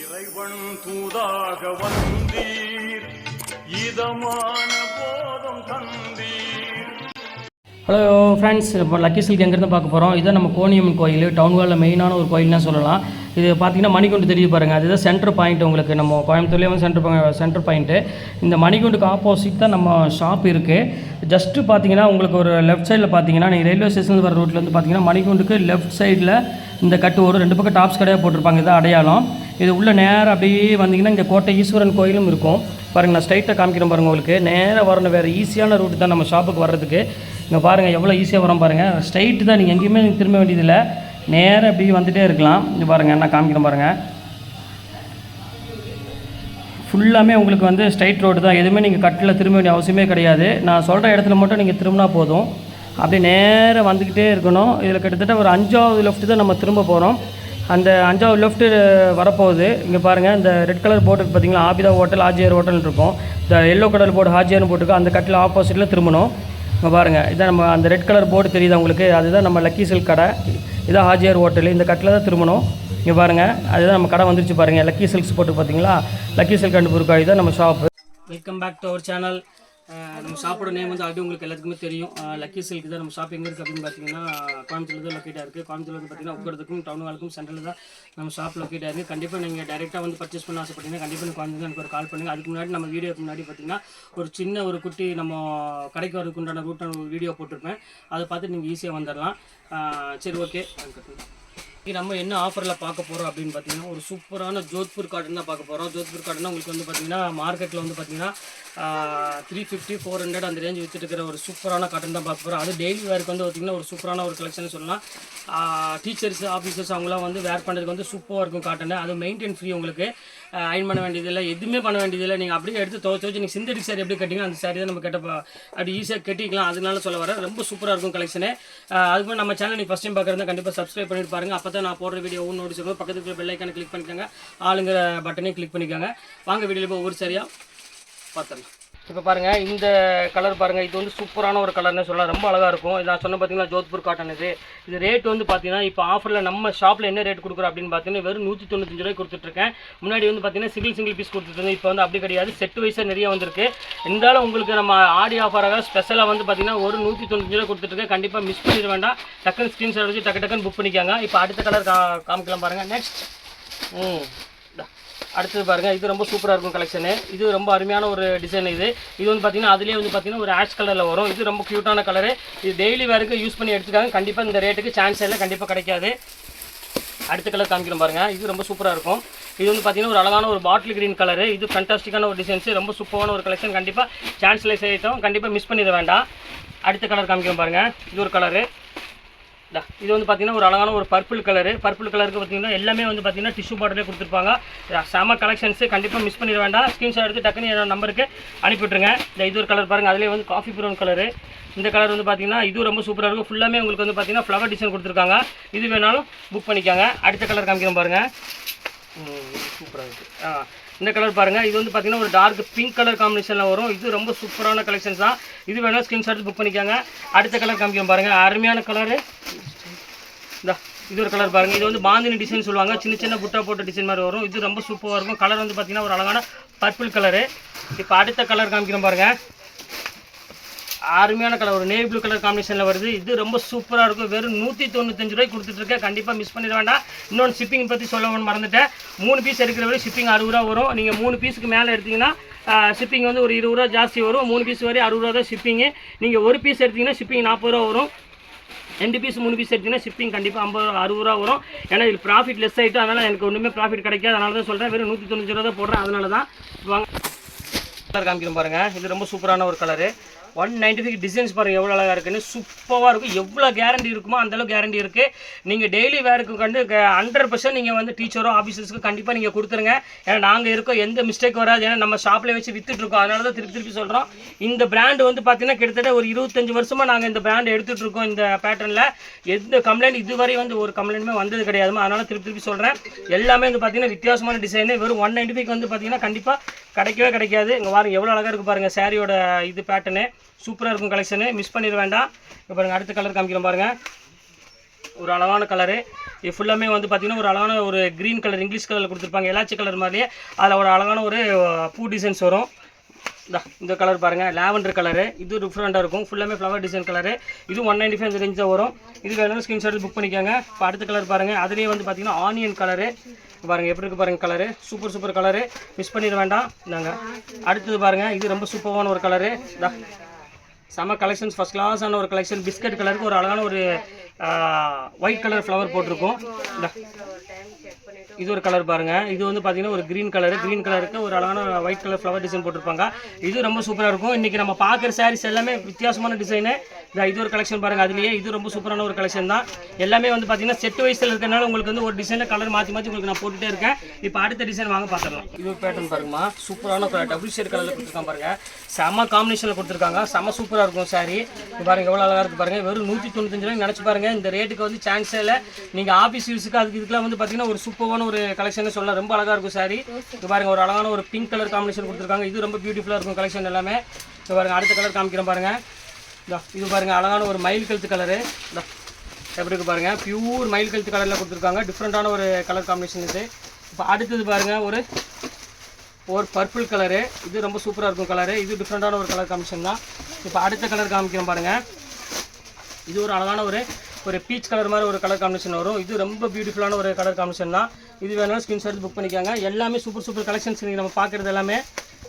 இறைவன் தூதாக வந்தீர் இதமான போதும் தந்தீர். ஹலோ ஃப்ரெண்ட்ஸ், இப்போ லக்கி சில்க் எங்கேருந்து பார்க்க போகிறோம். இதுதான் நம்ம கோணியம்மன் கோயில், டவுன் ஹாலில் மெயினான ஒரு கோயில்னு சொல்லலாம். இது பார்த்திங்கன்னா மணிகுண்டு தெரிஞ்சு பாருங்கள், அதுதான் சென்டர் பாயிண்ட். உங்களுக்கு நம்ம கோயம்புத்தூர்லேயே வந்து சென்டர் பாயிண்ட்டு. இந்த மணிகுண்டுக்கு ஆப்போசிட் தான் நம்ம ஷாப் இருக்குது. ஜஸ்ட்டு பார்த்தீங்கன்னா உங்களுக்கு ஒரு லெஃப்ட் சைடில் பார்த்தீங்கன்னா நீங்கள் ரயில்வே ஸ்டேஷன் வர ரூட்டில் வந்து பார்த்தீங்கன்னா மணிகுண்டுக்கு லெஃப்ட் சைடில் இந்த கட்டு வரும். 2 பக்கம் டாப்ஸ் கடையாக போட்டிருப்பாங்க, இதுதான் அடையாளம். இது உள்ள நேராக அப்படியே வந்தீங்கன்னா இங்கே கோட்டை ஈஸ்வரன் கோயிலும் இருக்கும். பாருங்கள், நான் ஸ்ட்ரைட்டாக காமிக்கிறேன் பாருங்கள். உங்களுக்கு நேராக வரணும், வேறு ஈஸியான ரூட்டு தான் நம்ம ஷாப்புக்கு வர்றதுக்கு. இங்கே பாருங்கள் எவ்வளோ ஈஸியாக வரோம் பாருங்கள். ஸ்ட்ரைட்டு தான், நீங்கள் எங்கேயுமே திரும்ப வேண்டியதில்லை, நேராக அப்படியே வந்துகிட்டே இருக்கலாம். இங்கே பாருங்கள், நான் காமிக்கிறேன் பாருங்கள். ஃபுல்லாமே உங்களுக்கு வந்து ஸ்ட்ரைட் ரோடு தான், எதுவுமே நீங்கள் கட்டில் திரும்ப வேண்டிய அவசியமே கிடையாது. நான் சொல்கிற இடத்துல மட்டும் நீங்கள் திரும்பினா போதும். அப்படியே நேராக வந்துக்கிட்டே இருக்கணும். இதில் கிட்டத்தட்ட ஒரு 5வது லெஃப்ட்டு தான் நம்ம திரும்ப போகிறோம். அந்த 5வது லெஃப்ட்டு வரப்போகுது. இங்கே பாருங்கள், இந்த ரெட் கலர் போர்டுக்கு பார்த்தீங்கன்னா ஆபிதா ஹோட்டல், ஹாஜியார் ஹோட்டல் இருக்கும். இந்த எல்லோ கலர் போர்டு ஹாஜியார்னு போட்டுருக்கு, அந்த கட்டில் ஆப்போசிட்டில் திரும்பணும். இங்கே பாருங்கள், இதான் நம்ம அந்த ரெட் கலர் போர்டு தெரியுது உங்களுக்கு, அதுதான் நம்ம லக்கி சில்க் கடை. இதான் ஹாஜியார் ஹோட்டல், இந்த கட்டில் தான் திரும்பணும். இங்கே பாருங்கள், அதுதான் நம்ம கடை வந்துருச்சு பாருங்கள். லக்கி சில்க்ஸ் போட்டு பார்த்தீங்களா, லக்கி சில்க் அண்ட் புர்காய் தான் நம்ம shop. Welcome back to our channel. நம்ம ஷாப்போட நேம் வந்து ஆல்ரெடி உங்களுக்கு எல்லாத்துக்குமே தெரியும், லக்கி சில்க் தான். நம்ம ஷாப் எங்கே இருக்குது அப்படின்னு பார்த்தீங்கன்னா கோயம்புத்தூர் தான் லொக்கேட்டாக இருக்குது. கோயம்புத்தூர் வந்து பார்த்தீங்கன்னா உட்கிறதுக்கும் டவுன் ஹாலுக்கும் சென்டரில் தான் நம்ம ஷாப் லொக்கேட்டாக இருக்குது. கண்டிப்பாக நீங்கள் டேரெக்டாக வந்து பர்ச்சேஸ் பண்ண ஆசைப்பட்டீங்கன்னா கண்டிப்பாக நீங்கள் கோயம்புத்தூர் எனக்கு ஒரு கால் பண்ணுங்கள். அதுக்கு முன்னாடி நம்ம வீடியோக்கு முன்னாடி பார்த்தீங்கன்னா ஒரு சின்ன ஒரு குட்டி நம்ம கடைக்கு வரதுக்கு உண்டான ரூட்டான ஒரு வீடியோ போட்டிருப்பேன், அதை பார்த்து நீங்கள் ஈஸியாக வந்துடலாம். சரி, ஓகே. நம்ம என்ன ஆஃபரில் பார்க்க போகிறோம் அப்படின்னு பார்த்தீங்கன்னா ஒரு சூப்பரான ஜோத்பூர் காட்டன் தான் பார்க்க போகிறோம். ஜோத்பூர் காட்டன் உங்களுக்கு வந்து பார்த்தீங்கன்னா மார்க்கெட்டில் வந்து பார்த்தீங்கன்னா 350 400 அந்த ரேஞ்ச் விற்றுட்டு இருக்கிற ஒரு சூப்பரான காட்டன் தான் பார்க்க போகிறோம். அது டெய்லி வேருக்கு வந்து பார்த்திங்கன்னா ஒரு சூப்பரான ஒரு கலெக்ஷன் சொல்லலாம். டீச்சர்ஸ், ஆஃபீஸர்ஸ் அவங்களாம் வந்து வேர் பண்ணுறதுக்கு வந்து சூப்பராக இருக்கும் காட்டன். அது மெயின்டைன் ஃப்ரீ, உங்களுக்கு அயன் பண்ண வேண்டியதில்லை, எதுவுமே பண்ண வேண்டியதில்லை. நீங்கள் அப்படியே எடுத்து துவச்சி நீங்கள் சிந்தடிக் சாரி எப்படி கட்டிங்க அந்த சாரி தான் நம்ம கேட்டப்போ அப்படி ஈஸியாக கட்டிக்கலாம். அதனால சொல்ல வர ரொம்ப சூப்பராக இருக்கும் கலெக்ஷனு. அதுக்கு நம்ம சேனல் நீங்கள் ஃபஸ்ட் டைம் பார்க்குறது கண்டிப்பாக சப்ஸ்கிரைப் பண்ணிட்டு பாருங்கள். அப்போ தான் நான் போடுற வீடியோ நோட்டீஸ் இருக்கும். பக்கத்துக்கு பெல் ஐக்கானை கிளிக் பண்ணிக்கோங்க, ஆளுங்கிற பட்டனையும் கிளிக் பண்ணிக்கோங்க. வாங்க வீடியோவில் போய் ஒவ்வொரு சரியாக பார்த்துடலாம். இப்போ பாருங்கள், இந்த கலர் பாருங்கள், இது வந்து சூப்பரான ஒரு கலர்னு சொல்லலாம், ரொம்ப அழகாக இருக்கும். இது நான் சொன்ன பார்த்தீங்கன்னா ஜோத்பூர் காட்டன். இது ரேட் வந்து பார்த்தீங்கன்னா இப்போ ஆஃபரில் நம்ம ஷாப்பில் என்ன ரேட் கொடுக்குறோம் அப்படின்னு பார்த்தீங்கன்னா வெறும் 195 ரூபாய் கொடுத்துட்ருக்கேன். முன்னாடி வந்து பார்த்தீங்கன்னா சிங்கிள் பீஸ் கொடுத்துருந்தேன், இப்போ வந்து அப்படி கிடையாது, செட்டு வைஸாக நிறைய வந்திருக்கு. இருந்தாலும் உங்களுக்கு நம்ம ஆடி ஆஃபராக ஸ்பெஷலாக வந்து பார்த்தீங்கன்னா ஒரு 195 ரூபாய் கொடுத்துட்ருக்கேன். கண்டிப்பாக மிஸ் பண்ணிட வேண்டாம், டக்குன்னு ஸ்க்ரீன்ஷாட் வச்சு டக்குன்னு புக் பண்ணிக்காங்க. இப்போ அடுத்த கலர் காமிக்கலாம் பாருங்கள். நெக்ஸ்ட் அடுத்தது பாருங்கள், இது ரொம்ப சூப்பராக இருக்கும் கலெக்ஷனு. இது ரொம்ப அருமையான ஒரு டிசைன். இது வந்து பார்த்தீங்கன்னா அதிலே வந்து பார்த்தீங்கன்னா ஒரு ஆஷ் கலரில் வரும். இது ரொம்ப க்யூட்டான கலரு. இது டெய்லி வேருக்கு யூஸ் பண்ணி எடுத்துக்காங்க. கண்டிப்பாக இந்த ரேட்டுக்கு சான்ஸ் இல்லை, கண்டிப்பாக கிடைக்காது. அடுத்த கலர் காமிக்கிறோம் பாருங்கள், இது ரொம்ப சூப்பராக இருக்கும். இது வந்து பார்த்தீங்கன்னா ஒரு அழகான ஒரு பாட்டில் கிரீன் கலரு. இது ஃபண்டாஸ்டிக்கான ஒரு டிசைன்ஸு, ரொம்ப சூப்பரான ஒரு கலெக்ஷன். கண்டிப்பாக சான்ஸ்லெஸ் ஐட்டம், கண்டிப்பாக மிஸ் பண்ணிட வேண்டாம். அடுத்த கலர் காமிக்கிறோம் பாருங்கள், இது ஒரு கலரு. இது வந்து பார்த்தீங்கன்னா ஒரு அழகான ஒரு பர்பிள் கலருக்கு பார்த்தீங்கன்னா எல்லாமே வந்து பார்த்தீங்கன்னா டிஷ்யூ பாட்டிலே கொடுத்துருப்பாங்க. செம கலெக்ஷன்ஸு, கண்டிப்பாக மிஸ் பண்ணிட வேண்டாம். ஸ்க்ரீன்ஷாட் எடுத்து டக்குன்னு என்னோட நம்பருக்கு அனுப்பிவிட்ருங்க. இது ஒரு கலர் பாருங்கள், அதிலே வந்து காஃபி ப்ரௌன் கலரு. இந்த கலர் வந்து பார்த்தீங்கன்னா இது ரொம்ப சூப்பராக இருக்கும். ஃபுல்லாமே உங்களுக்கு வந்து பார்த்தீங்கன்னா ஃப்ளவர் டிசைன் கொடுத்துருக்காங்க. இது வேணாலும் புக் பண்ணிக்காங்க. அடுத்த கலர் காமிக்கிறோம் பாருங்கள், சூப்பராக இருக்குது. இந்த கலர் பாருங்கள், இது வந்து பார்த்தீங்கன்னா ஒரு டார்க் பிங்க் கலர் காம்பினேஷனில் வரும். இது ரொம்ப சூப்பரான கலெக்ஷன்ஸ் தான். இது வேணால் ஸ்க்ரீன்ஷாட் புக் பண்ணிக்காங்க. அடுத்த கலர் காமிக்கிறோம் பாருங்கள், அருமையான கலரு. இது ஒரு கலர் பாருங்கள், இது வந்து பாந்தினி டிசைன் சொல்லுவாங்க, சின்ன புட்டா போட்ட டிசைன் மாதிரி வரும். இது ரொம்ப சூப்பராக இருக்கும். கலர் வந்து பார்த்தீங்கன்னா ஒரு அழகான பர்பிள் கலரு. இப்போ அடுத்த கலர் காமிக்கிறோம் பாருங்கள், அருமையான கலர், ஒரு நேவி ப்ளூ கலர் காம்பினேஷனில் வருது. இது ரொம்ப சூப்பராக இருக்கும். வெறும் 195 ரூபாய் கொடுத்துட்ருக்கேன். கண்டிப்பாக மிஸ் பண்ணிட வேண்டாம். இன்னொன்று ஷிப்பிங் பற்றி சொல்லணும்னு மறந்துட்டேன். 3 பீஸ் எடுக்கிற வரை ஷிப்பிங் 60 ரூபா வரும். நீங்கள் 3 பீஸுக்கு மேலே எடுத்திங்கன்னா ஷிப்பிங் வந்து ஒரு 20 ரூபா ஜாஸ்தி வரும். 3 பீஸ் வரை 60 ரூபா தான் ஷிப்பிங்கு. நீங்கள் ஒரு பீஸ் எடுத்திங்கன்னா ஷிப்பிங் 40 ரூபா வரும். 2 பீஸ் 3 பீஸ் எடுத்திங்கன்னா ஷிப்பிங் கண்டிப்பாக 50 ரூபா 60 ரூபா வரும். ஏன்னா இது ப்ராஃபிட் லெஸ் ஆகிட்டு, அதனால் எனக்கு ஒன்றுமே ப்ராஃபிட் கிடைக்காது. அதனால தான் சொல்கிறேன், வெறும் 195 ரூபா தான் போடுறேன். அதனால தான் வாங்க கலர் காமிக்கிறோம் பாருங்கள், இது ரொம்ப சூப்பரான ஒரு கலரு. 195 டிசைன்ஸ் பாருங்கள் எவ்வளோ அழகாக இருக்குன்னு, சூப்பராக இருக்கும். எவ்வளோ கேரண்டி இருக்குமோ அந்தளவுக்கு கேரண்டி இருக்குது. நீங்கள் டெய்லி வேருக்கு கண்டு 100% நீங்கள் வந்து டீச்சரோ ஆஃபீஸர்ஸ்க்கு கண்டிப்பாக நீங்கள் கொடுத்துருங்க. ஏன்னா நாங்கள் இருக்கோம், எந்த மிஸ்டேக் வராது. ஏன்னா நம்ம ஷாப்பில் வச்சு விற்றுட்ருக்கோம், அதனால தான் திருப்பி சொல்கிறோம். இந்த பிராண்டு வந்து பார்த்தீங்கன்னா கிட்டத்தட்ட ஒரு 25 வருஷமாக நாங்கள் இந்த பிராண்டு எடுத்துகிட்ருக்கோம். இந்த பேட்டர்னில் எந்த கம்ப்ளைண்ட் இதுவரை வந்து ஒரு கம்ப்ளைண்ட்டுமே வந்தது கிடையாதுமா. அதனால் திருப்பி சொல்கிறேன், எல்லாமே வந்து பார்த்தீங்கன்னா வித்தியாசமான டிசைனு. வெறும் 195 வந்து பார்த்தீங்கன்னா கண்டிப்பாக கிடைக்காது. இங்கே பாருங்கள் எவ்வளோ அழகாக இருக்குது பாருங்கள், சாரியோட இது பேட்டர்னு சூப்பராக இருக்கும் கலெக்ஷனு, மிஸ் பண்ணிட வேண்டாம். இப்போ பாருங்கள் அடுத்த கலர் காமிக்கிறோம் பாருங்கள், ஒரு அழகான கலரு. இது ஃபுல்லாமே வந்து பார்த்திங்கன்னா ஒரு அழகான ஒரு க்ரீன் கலர் இங்கிலீஷ் கலரில் கொடுத்துருப்பாங்க, எலாச்சி கலர் மாதிரியே. அதில் ஒரு அழகான ஒரு பூ டிசைன்ஸ் வரும். இந்த கலர் பாருங்கள், லாவெண்டர் கலரு. இது டிஃப்ரெண்ட்டாக இருக்கும், ஃபுல்லாமே ஃப்ளவர் டிசைன் கலரு. இது 195 இந்த ரேஞ்ச் தான் வரும். இது வேணும் ஸ்க்ரீன்ஷாட் புக் பண்ணிக்கோங்க. இப்போ அடுத்த கலர் பாருங்கள், அதுலேயே வந்து பார்த்திங்கன்னா ஆனியன் கலரு பாருங்கள் எப்படி இருக்குது பாருங்கள். கலரு சூப்பர் கலரு, மிஸ் பண்ணிட வேண்டாம். நாங்கள் அடுத்தது பாருங்கள், இது ரொம்ப சூப்பரான ஒரு கலரு. செம கலெக்ஷன்ஸ், ஃபஸ்ட் கிளாஸான ஒரு கலெக்ஷன். பிஸ்கட் கலருக்கு ஒரு அழகான ஒரு ஒயிட் கலர் ஃப்ளவர் போட்டிருக்கும். இது ஒரு கலர் பாருங்கள், இது வந்து பார்த்தீங்கன்னா ஒரு க்ரீன் கலருக்கு ஒரு அழகான ஒயிட் கலர் ஃப்ளவர் டிசைன் போட்டிருப்பாங்க. இது ரொம்ப சூப்பராக இருக்கும். இன்றைக்கி நம்ம பார்க்குற சாரீஸ் எல்லாமே வித்தியாசமான டிசைனு. இது ஒரு கலெக்ஷன் பாருங்கள், அதுலேயே இது ரொம்ப சூப்பரான ஒரு கலெக்ஷன் தான். எல்லாமே வந்து பார்த்தீங்கன்னா செட் வைஸில் இருக்கிறனால உங்களுக்கு வந்து ஒரு டிசைனில் கலர் மாற்றி உங்களுக்கு நான் போட்டுகிட்டே இருக்கேன். இப்போ அடுத்த டிசைன் வாங்க பார்த்துடலாம். இது ஒரு பேட்டர்ன் பாருங்கம்மா, சூப்பரான டபுள் ஷேட் கலரில் கொடுத்துருக்காங்க பாருங்கள். செம்ம காம்பினேஷனில் கொடுத்துருக்காங்க, செம்ம சூப்பராக இருக்கும் சாரி. பாருங்கள் எவ்வளோ அழகாக இருக்குது பாருங்கள். வெறும் 195 ரூபாய்க்கு நினச்சி பாருங்கள். இந்த ரேட்டுக்கு வந்து சான்ஸே இல்லை. நீங்கள் ஆஃபீஸ் யூஸுக்கு இதுக்கெல்லாம் வந்து பார்த்தீங்கன்னா ஒரு சூப்பரான ஒரு கலெக்ஷன் சொல்லலாம். ரொம்ப அழகாக இருக்கும் சாரி. இது பாருங்கள் ஒரு அழகான ஒரு பிங்க் கலர் காம்பினேஷன் கொடுத்துருக்காங்க. இது ரொம்ப பியூட்டிஃபுல்லாக இருக்கும் கலெக்ஷன் எல்லாமே. இது பாருங்கள் அடுத்த கலர் காமிக்கிறேன் பாருங்கள். இது பாருங்கள் அழகான ஒரு மயில் கழுத்து கலரு. எப்படி இருக்குது பாருங்கள், பியூர் மயில் கழுத்து கலரில் கொடுத்துருக்காங்க. டிஃப்ரெண்ட்டான ஒரு கலர் காம்பினேஷன் இது. இப்போ அடுத்தது பாருங்கள் ஒரு பர்பிள் கலரு. இது ரொம்ப சூப்பராக இருக்கும் கலரு. இது டிஃப்ரெண்ட்டான ஒரு கலர் காம்பினேஷன் தான். இப்போ அடுத்த கலர் காமிக்கிறேன் பாருங்கள். இது ஒரு அழகான ஒரு பீச் கலர் மாதிரி ஒரு கலர் காம்பினேஷன் வரும். இது ரொம்ப பியூட்டிஃபுல்லான ஒரு கலர் காம்பினேஷன் தான். இது வேணாலும் ஸ்க்ரீன்ஷாட் புக் பண்ணிக்காங்க. எல்லாமே சூப்பர் கலெக்ஷன்ஸ் நீங்கள் நம்ம பார்க்குறது எல்லாமே.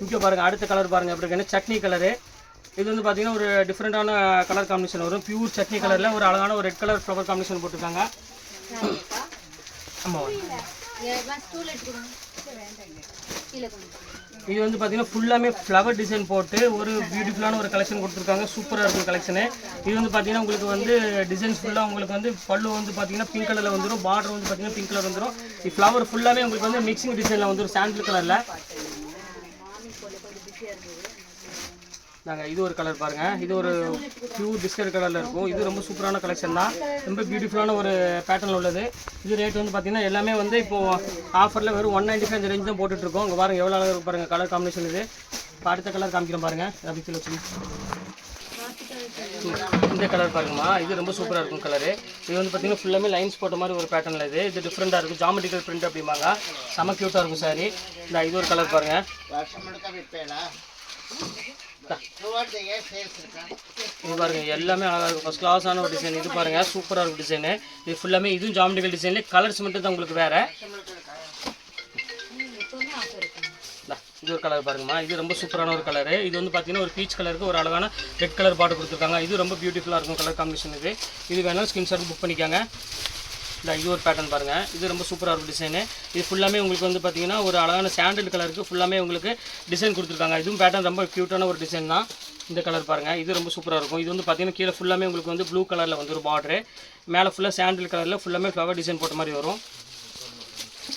இங்கே பாருங்கள் அடுத்த கலர் பாருங்கள் எப்படி இருக்குன்னு, சட்னி கலரு. இது வந்து பார்த்தீங்கன்னா ஒரு டிஃப்ரெண்ட்டான கலர் காம்பினேஷன் வரும். பியூர் சட்னி கலரில் ஒரு அழகான ஒரு ரெட் கலர் ஃப்ளவர் காம்பினேஷன் போட்டிருக்காங்க. ஆமாம், இது வந்து பார்த்தீங்கன்னா ஃபுல்லாமே ஃப்ளவர் டிசைன் போட்டு ஒரு பியூட்டிஃபுல்லான ஒரு கலெக்ஷன் கொடுத்துருக்காங்க. சூப்பராக இருக்கும் கலெக்ஷனு. இது வந்து பார்த்தீங்கன்னா உங்களுக்கு வந்து டிசைன்ஸ் ஃபுல்லாக உங்களுக்கு வந்து பல்லு வந்து பார்த்தீங்கன்னா பிங்க் கலரில் வந்துடும். பார்டர் வந்து பார்த்தீங்கன்னா பிங்க் கலர் வந்துடும். இது ஃப்ளவர் ஃபுல்லாமே உங்களுக்கு வந்து மிக்சிங் டிசைனில் வந்துடும், சாண்டில் கலரில். இது ஒரு கலர் பாருங்கள், இது ஒரு பியூர் பிஸ்கட் கலரில் இருக்கும். இது ரொம்ப சூப்பரான கலெக்ஷன் தான், ரொம்ப பியூட்டிஃபுல்லான ஒரு பேட்டர்ன் உள்ளது. இது ரேட் வந்து பார்த்தீங்கன்னா எல்லாமே வந்து இப்போது ஆஃபரில் வெறும் 195 இந்த ரேஞ்ச் தான் போட்டுட்ருக்கோம். இங்கே பாருங்கள் எவ்வளோ அழகாக பாருங்கள் கலர் காம்பினேஷன். இது இப்போ அடுத்த கலர் காமிக்கிறேன் பாருங்கள். ரபிச்சில் வச்சு இந்த கலர் பாருங்கம்மா, இது ரொம்ப சூப்பராக இருக்கும் கலரு. இது வந்து பார்த்தீங்கன்னா ஃபுல்லாமே லைன்ஸ் போட்ட மாதிரி ஒரு பேட்டர்னில் இது டிஃப்ரெண்ட்டாக இருக்கும். ஜாமெட்ரிக்கல் பிரிண்ட் அப்படிம்பாங்க, செம க்யூட்டாக இருக்கும் சாரி. இது ஒரு கலர் பாருங்கள். இது பாருங்கள் எல்லாமே அழகாக இருக்கும், ஃபஸ்ட் கிளாஸான ஒரு டிசைன். இது பாருங்கள் சூப்பராக இருக்கும் டிசைனு. இது ஃபுல்லாமே இதுவும் ஜாமெட்ரிக்கல் டிசைன்லேயே கலர்ஸ் மட்டும் தான் உங்களுக்கு வேறு. இது ஒரு கலர் பாருங்கம்மா, இது ரொம்ப சூப்பரான ஒரு கலரு. இது வந்து பார்த்தீங்கன்னா ஒரு பீச் கலருக்கு ஒரு அழகான ரெட் கலர் பாட்டு கொடுத்துருக்காங்க. இது ரொம்ப பியூட்டிஃபுல்லாக இருக்கும் கலர் காம்பினேஷன். இது வேணாலும் ஸ்க்ரீன்ஷாட் புக் பண்ணிக்காங்க. இது ஒரு பேட்டர்ன் பாருங்கள், இது ரொம்ப சூப்பராக இருக்கும் டிசைனு. இது ஃபுல்லாமே உங்களுக்கு வந்து பார்த்தீங்கன்னா ஒரு அழகான சாண்டில் கலருக்கு ஃபுல்லாமே உங்களுக்கு டிசைன் கொடுத்துருக்காங்க. இதுவும் பேட்டர்ன் ரொம்ப க்யூட்டான ஒரு டிசைன் தான். இந்த கலர் பாருங்கள், இது ரொம்ப சூப்பராக இருக்கும். இது வந்து பார்த்தீங்கன்னா கீழே ஃபுல்லாமே உங்களுக்கு வந்து ப்ளூ கலரில் வந்து ஒரு பார்டரு, மேலே ஃபுல்லாக சாண்டில் கலரில் ஃபுல்லாமே ஃப்ளவர் டிசைன் போட்ட மாதிரி வரும்.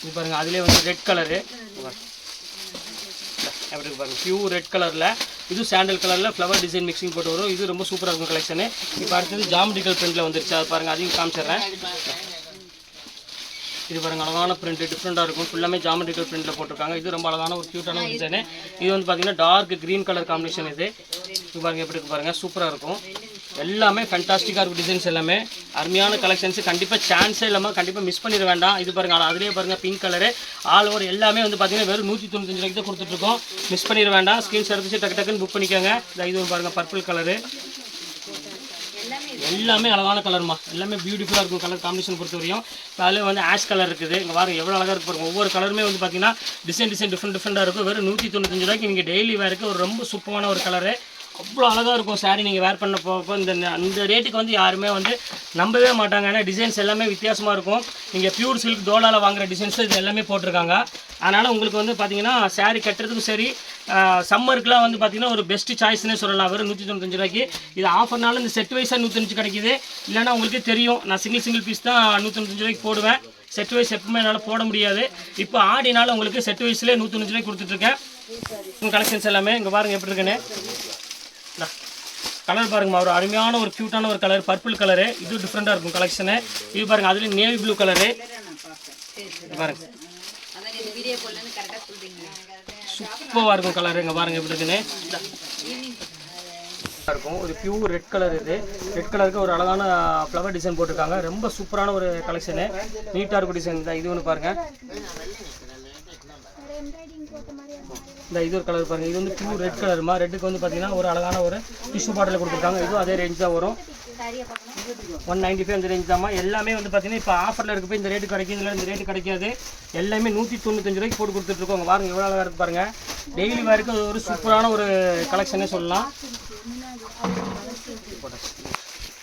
இது பாருங்கள் அதிலே வந்து ரெட் கலரு எப்படி பாருங்கள், பியூர் ரெட் கலரில் இது சாண்டல் கலரில் ஃப்ளவர் டிசைன் மிக்சிங் போட்டு வரும். இது ரொம்ப சூப்பராக இருக்கும் கலெக்ஷனு. இப்போ அடுத்தது ஜாமெட்ரிக்கல் பிரிண்டில் வந்துருச்சு, அது பாருங்கள் அதையும் காமிச்சிடுறேன். இது பாருங்கள் அழகான பிரிண்ட் டிஃப்ரெண்ட்டாக இருக்கும், ஃபுல்லாமே ஜாமெட்ரிக்கல் பிரிண்டில் போட்டிருக்காங்க. இது ரொம்ப அழகான ஒரு க்யூட்டான ஒரு டிசைனு. இது வந்து பார்த்தீங்கன்னா டார்க் க்ரீன் கலர் காம்பினேஷன். இது பாருங்கள் எப்படி இருக்கு பாருங்கள், சூப்பராக இருக்கும். எல்லாமே ஃபேண்டாஸ்டிக்காக இருக்கும் டிசைன்ஸ் எல்லாமே. அருமையான கலெக்ஷன்ஸ், கண்டிப்பாக சான்ஸே இல்லாமல் கண்டிப்பாக மிஸ் பண்ணிட வேண்டாம். இது பாருங்கள் அதிலே பாருங்கள் பிங்க் கலரு ஆல் ஓவர் எல்லாமே வந்து பார்த்தீங்கன்னா வெறும் 195 ரூபாய்க்கு தான் கொடுத்துட்ருக்கோம். மிஸ் பண்ணிட வேண்டாம், ஸ்க்ரீன்ஷாட் எடுத்து டக்குன்னு புக் பண்ணிக்கோங்க. இது ஒரு பாருங்கள் பர்பிள் கலரு, எல்லாமே அழகான கலர்மா, எல்லாமே பியூட்டிஃபுல்லாக இருக்கும் கலர் காம்பினேஷன் பொறுத்த வரையும். அதில் வந்து ஆஷ் கலர் இருக்குது, இங்கே பாருங்கள் எவ்வளோ அழகாக இருக்கு பாருங்கள். ஒவ்வொரு கலருமே வந்து பார்த்தீங்கன்னா டிசைன் டிஃப்ரெண்ட்டாக இருக்கும். வெறும் 195 ரூபாய்க்கு நீங்கள் டெய்லி வேருக்கு ஒரு ரொம்ப சூப்பரான ஒரு கலரு. அவ்வளோ அழகாக இருக்கும் சாரி நீங்கள் வேர் பண்ண போகிறப்போ. இந்த ரேட்டுக்கு வந்து யாருமே வந்து நம்பவே மாட்டாங்க, ஏன்னா டிசைன்ஸ் எல்லாமே வித்தியாசமாக இருக்கும். நீங்கள் பியூர் சில்க் தோலாவில் வாங்குகிற டிசைன்ஸ் இது எல்லாமே போட்டிருக்காங்க. அதனால் உங்களுக்கு வந்து பார்த்தீங்கன்னா சாரி கட்டுறதுக்கும் சரி, சம்மருக்குலாம் வந்து பார்த்தீங்கன்னா ஒரு பெஸ்ட்டு சாய்ஸ்னே சொல்லலாம். வெறும் 195 ரூபாய்க்கு. இது ஆஃபர்னாலும் இந்த செட் வைஸாக 195 கிடைக்கிது. இல்லைனா உங்களுக்கு தெரியும் நான் சிங்கிள் பீஸ் தான் 195 ரூபாய்க்கு போடுவேன். செட் வைஸ் எப்பவுமே என்னால் போட முடியாது. இப்போ ஆடினாலும் உங்களுக்கு செட் வைஸ்லேயே 195 ரூபாய்க்கு கொடுத்துட்ருக்கேன். கலெக்ஷன்ஸ் எல்லாமே இங்கே பாருங்கள் எப்படி இருக்குன்னு. கலர் பாருங்கம்மா, ஒரு அருமையான ஒரு க்யூட்டான ஒரு கலர் பர்பிள் கலரு. இது டிஃப்ரெண்ட்டாக இருக்கும் கலெக்ஷனு. இது பாருங்கள் அதுலேயும் நேவி ப்ளூ கலரு பாருங்கள், சூப்பராக இருக்கும் கலரு. இங்கே பாருங்கள் எப்படி இருக்குன்னு. இருக்கும். ஒரு பியூர் ரெட் கலர். இது ரெட் கலருக்கு ஒரு அழகான ஃப்ளவர் டிசைன் போட்டிருக்காங்க. ரொம்ப சூப்பரான ஒரு கலெக்ஷனு. நீட்டாக இருக்கும் டிசைன் தான். இது ஒன்று பாருங்கள். இந்த இது ஒரு கலர் பாருங்கள். இது வந்து பியூர் ரெட் கலருமா. ரெட்டுக்கு வந்து பார்த்தீங்கன்னா ஒரு அழகான ஒரு டிஷ்யூ பாட்டில் கொடுத்துருக்காங்க. இதுவும் அதே ரேஞ்ச் தான் வரும். 195 அந்த ரேஞ்ச் தான்மா. எல்லாமே வந்து பார்த்தீங்கன்னா இப்போ ஆஃபரில் இருக்க போய் இந்த ரேட்டு கிடைக்கும். இதில் இந்த ரேட்டு கிடைக்காது. எல்லாமே 195 ரூபாய்க்கு போட்டு கொடுத்துட்ருக்கோங்க. பாருங்கள் எவ்வளோ அழகாக இருக்குது பாருங்கள். டெய்லி வேருக்கு ஒரு சூப்பரான ஒரு கலெக்ஷனே சொல்லலாம்.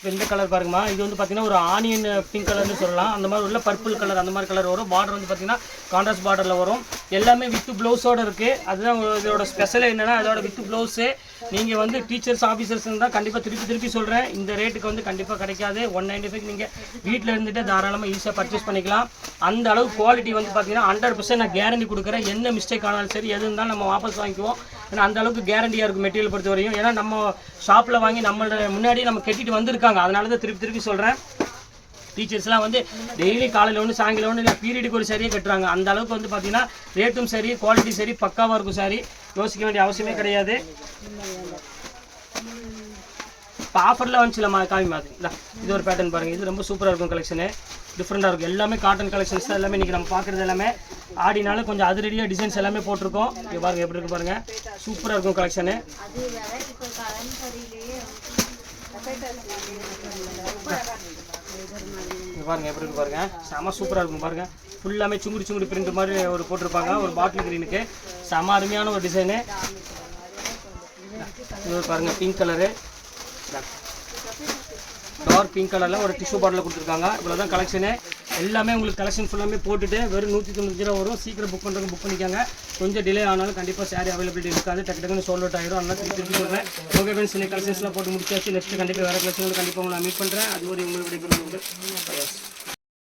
இந்த கலர் பாருங்கம்மா. இது வந்து பார்த்தீங்கன்னா ஒரு ஆனியன் பிங்க் கலர்னு சொல்லலாம். அந்த மாதிரி உள்ள பர்பிள் கலர் அந்த மாதிரி கலர் வரும். பார்டர் வந்து பார்த்தீங்கன்னா கான்ட்ராஸ்ட் பார்டரில் வரும். எல்லாமே வித் ப்ளவுஸோடு இருக்குது. அதுதான் இதோட ஸ்பெஷல் என்னென்னா அதோட வித் ப்ளவுஸு. நீங்கள் வந்து டீச்சர்ஸ் ஆஃபீஸர்ஸ் தான் கண்டிப்பாக திருப்பி சொல்கிறேன். இந்த ரேட்டுக்கு வந்து கண்டிப்பாக கிடைக்காது. 195 நீங்கள் வீட்டில் இருந்துட்டு தாராளமாக ஈஸியாக பர்ச்சேஸ் பண்ணிக்கலாம். அந்த அளவு குவாலிட்டி வந்து பார்த்தீங்கன்னா 100% நான் கேரண்டி கொடுக்குறேன். என்ன மிஸ்டேக் ஆனாலும் சரி எது இருந்தாலும் நம்ம வாபஸ் வாங்கிக்குவோம். ஏன்னா அந்த அளவுக்கு கேரண்டியாக இருக்கும் மெட்டீரியல் பொறுத்த வரையும். ஏன்னா நம்ம ஷாப்பில் வாங்கி நம்மளோட முன்னாடி நம்ம கட்டிட்டு வந்திருக்காங்க. அதனால தான் திருப்பி சொல்கிறேன். டீச்சர்ஸ்லாம் வந்து டெய்லி காலையில் ஒன்று சாயங்காலம் ஒன்று இல்லை பீரியடுக்கு ஒரு சரியாக கட்டுறாங்க. அந்த அளவுக்கு வந்து பார்த்தீங்கன்னா ரேட்டும் சரி குவாலிட்டி சரி பக்காவாக இருக்கும். சாரி யோசிக்க வேண்டிய அவசியமே கிடையாது. இப்போ ஆஃபரில் வந்துச்சுலம்மா காமி மாதிரி இல்லை. இது ஒரு பேட்டர்ன் பாருங்கள். இது ரொம்ப சூப்பராக இருக்கும். கலெக்ஷனு டிஃப்ரெண்ட்டாக இருக்கும். எல்லாமே காட்டன் கலெக்ஷன்ஸ் தான். எல்லாமே இன்றைக்கி நம்ம பார்க்குறது எல்லாமே ஆடினாலும் கொஞ்சம் அதிரடியாக டிசைன்ஸ் எல்லாமே போட்டிருக்கோம். இது பாருங்கள் எப்படி இருக்குது பாருங்கள். சூப்பராக இருக்கும் கலெக்ஷனு. பாருங்க எப்படி இருக்கு பாருங்க. செம சூப்பராக இருக்கும் பாருங்க. ஃபுல்லாமே சுங்குடி பிரிண்ட் மாதிரி ஒரு போட்டிருப்பாங்க. ஒரு பாட்டில் கிரீனுக்கு செம அருமையான ஒரு டிசைனு. இது பாருங்க பிங்க் கலரு. டார்க் பிங்க் கலரில் ஒரு டிஷ்யூ பாட்டில் கொடுத்துருக்காங்க. இவ்வளோ தான் கலெக்ஷனு. எல்லாமே உங்களுக்கு கலெக்ஷன் ஃபுல்லாமே போட்டுட்டு வெறும் 195 ரூபா வரும். சீக்கிரம் புக் பண்ணுறவங்க புக் பண்ணிக்காங்க. கொஞ்சம் டிலே ஆனாலும் கண்டிப்பாக சாரி அவைலபிலிட்டி இருக்காது. டக்குன்னு சோல்ட் அவுட் ஆகிடும். அதனால் திருப்பி சொல்கிறேன். ஓகே ஃப்ரெண்ட்ஸ், இந்த கலெக்ஷன்ஸ்லாம் போட்டு முடிச்சாச்சு. நெக்ஸ்ட்டு கண்டிப்பாக வேறு கலெக்ஷன் கண்டிப்பாக உங்களை மீட் பண்ணுறேன். அது ஒரு உங்களுக்கு